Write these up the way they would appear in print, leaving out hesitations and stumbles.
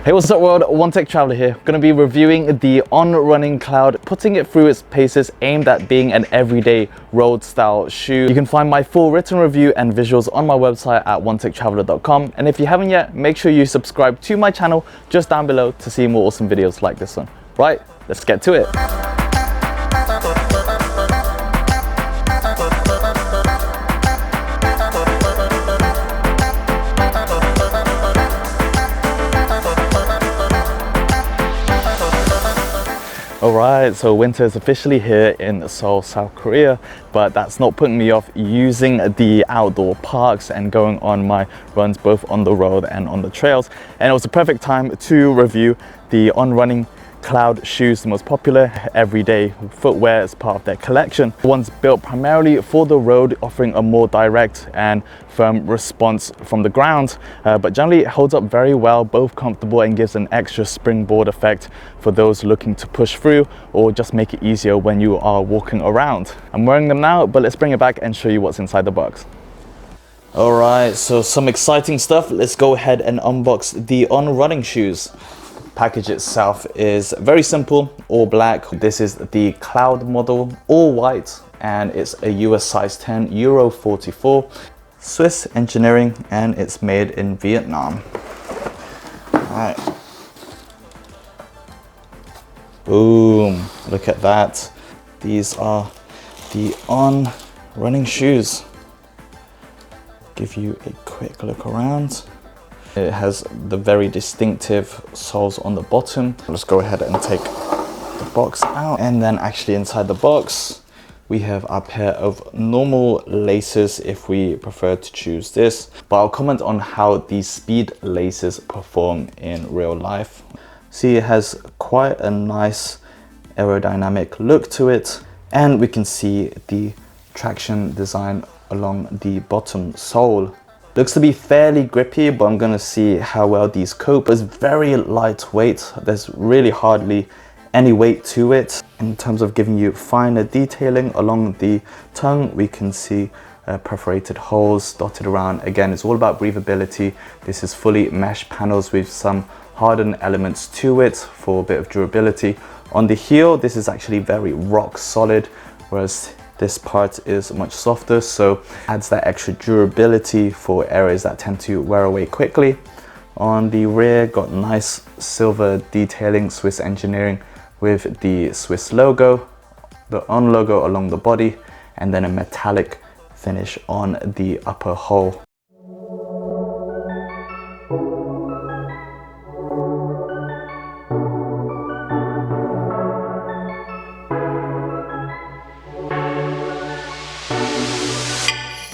Hey, what's up world? One Tech Traveler here. Going to be reviewing the On Running Cloud, putting it through its paces, aimed at being an everyday road style shoe. You can find my full written review and visuals on my website at onetechtraveler.com. And if you haven't yet, make sure you subscribe to my channel just down below to see more awesome videos like this one. Right, let's get to it. Alright, so winter is officially here in Seoul, South Korea, but that's not putting me off using the outdoor parks and going on my runs both on the road and on the trails. And it was the perfect time to review the On Running Cloud shoes, the most popular everyday footwear as part of their collection. One's built primarily for the road, offering a more direct and firm response from the ground, but generally it holds up very well, both comfortable and gives an extra springboard effect for those looking to push through or just make it easier when you are walking around. I'm wearing them now, but let's bring it back and show you what's inside the box. Alright, so some exciting stuff. Let's go ahead and unbox the On Running shoes. Package itself is very simple, all black. This is the Cloud model, all white, and it's a US size 10, Euro 44, Swiss engineering, and it's made in Vietnam. All right. Boom, look at that. These are the On Running shoes. Give you a quick look around. It has the very distinctive soles on the bottom. Let's go ahead and take the box out. And then actually inside the box, we have our pair of normal laces if we prefer to choose this. But I'll comment on how these speed laces perform in real life. See, it has quite a nice aerodynamic look to it. And we can see the traction design along the bottom sole. Looks to be fairly grippy, but I'm gonna see how well these cope. It's very lightweight. There's really hardly any weight to it. In terms of giving you finer detailing along the tongue, we can see perforated holes dotted around. Again, it's all about breathability. This is fully mesh panels with some hardened elements to it for a bit of durability. On the heel, this is actually very rock solid, whereas this part is much softer, so adds that extra durability for areas that tend to wear away quickly. On the rear, got nice silver detailing, Swiss engineering with the Swiss logo, the On logo along the body, and then a metallic finish on the upper hole.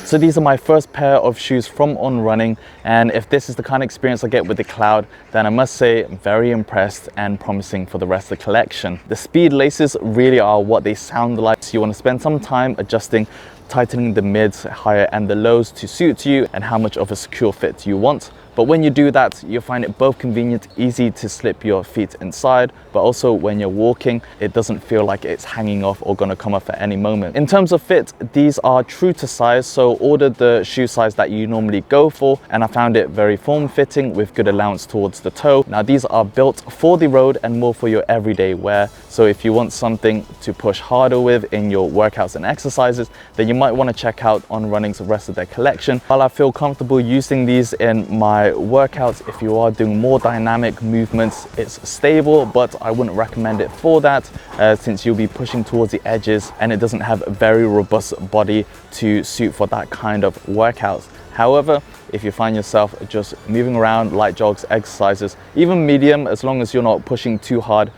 So these are my first pair of shoes from On Running, and if this is the kind of experience I get with the Cloud, then I must say I'm very impressed and promising for the rest of the collection. The speed laces really are what they sound like, so you want to spend some time adjusting, tightening the mids, higher and the lows to suit you and how much of a secure fit you want. But when you do that, you'll find it both convenient, easy to slip your feet inside, but also when you're walking, it doesn't feel like it's hanging off or gonna come off at any moment. In terms of fit, these are true to size, so order the shoe size that you normally go for, and I found it very form-fitting with good allowance towards the toe. Now these are built for the road and more for your everyday wear, so if you want something to push harder with in your workouts and exercises, then you might want to check out On Running's rest of their collection. While I feel comfortable using these in my workouts, if you are doing more dynamic movements, it's stable, but I wouldn't recommend it for that since you'll be pushing towards the edges and it doesn't have a very robust body to suit for that kind of workouts. However, if you find yourself just moving around, light jogs, exercises, even medium, as long as you're not pushing too hard,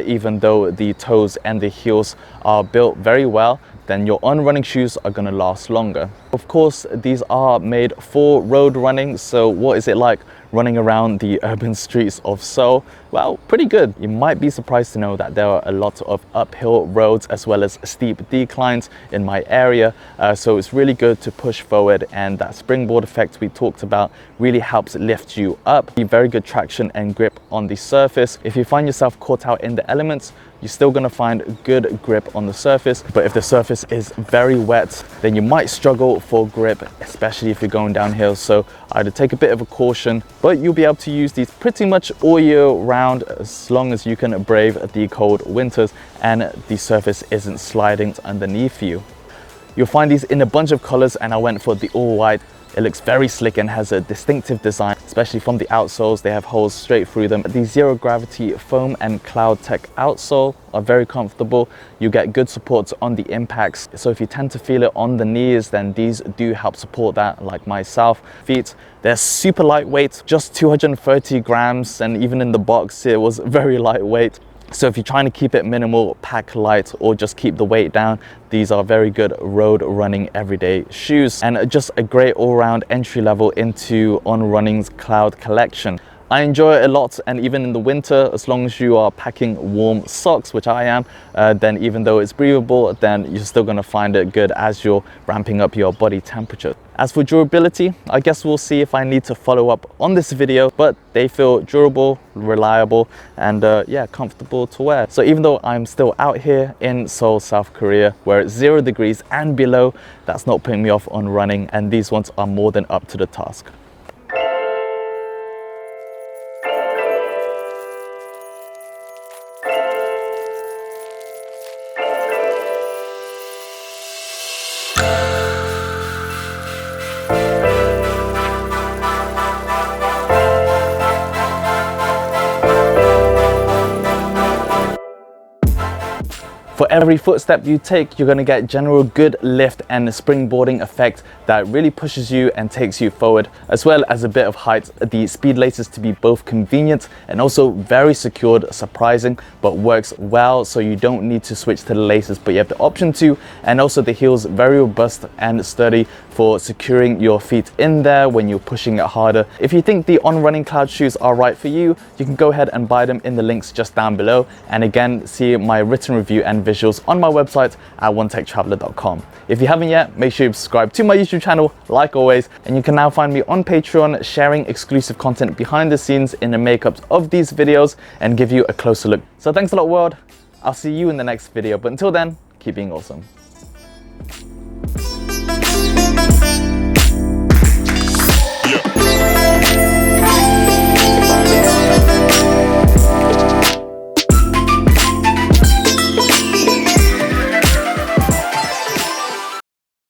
even though the toes and the heels are built very well, then your On Running shoes are going to last longer. Of course, these are made for road running, so what is it like running around the urban streets of Seoul? Well, pretty good. You might be surprised to know that there are a lot of uphill roads as well as steep declines in my area, so it's really good to push forward, and that springboard effect we talked about really helps lift you up. Very good traction and grip on the surface. If you find yourself caught out in the elements, you're still going to find good grip on the surface, but if the surface is very wet, then you might struggle for grip, especially if you're going downhill. So I'd take a bit of a caution but you'll be able to use these pretty much all year round as long as you can brave the cold winters and the surface isn't sliding underneath you. You'll find these in a bunch of colors, and I went for the all white. It looks very slick and has a distinctive design, especially from the outsoles. They have holes straight through them. The zero gravity foam and Cloud Tech outsole are very comfortable. You get good supports on the impacts. So if you tend to feel it on the knees, then these do help support that, like myself. Feet, they're super lightweight, just 230 grams. And even in the box, it was very lightweight. So if you're trying to keep it minimal, pack light, or just keep the weight down, these are very good road running everyday shoes, and just a great all-round entry level into On Running's Cloud collection. I enjoy it a lot, and even in the winter, as long as you are packing warm socks, which I am, then even though it's breathable, then you're still gonna find it good as you're ramping up your body temperature. As for durability, I guess we'll see if I need to follow up on this video, but they feel durable, reliable, and yeah, comfortable to wear. So even though I'm still out here in Seoul, South Korea, where it's 0 degrees and below, that's not putting me off on running, and these ones are more than up to the task. For every footstep you take, you're gonna get general good lift and springboarding effect that really pushes you and takes you forward, as well as a bit of height. The speed laces to be both convenient and also very secured, surprising, but works well, so you don't need to switch to the laces, but you have the option to. And also the heel's very robust and sturdy for securing your feet in there when you're pushing it harder. If you think the On Running Cloud shoes are right for you, you can go ahead and buy them in the links just down below. And again, see my written review and visuals on my website at onetechtraveler.com. If you haven't yet, make sure you subscribe to my YouTube channel, like always, and you can now find me on Patreon sharing exclusive content behind the scenes in the makeups of these videos and give you a closer look. So thanks a lot, world. I'll see you in the next video, but until then, keep being awesome.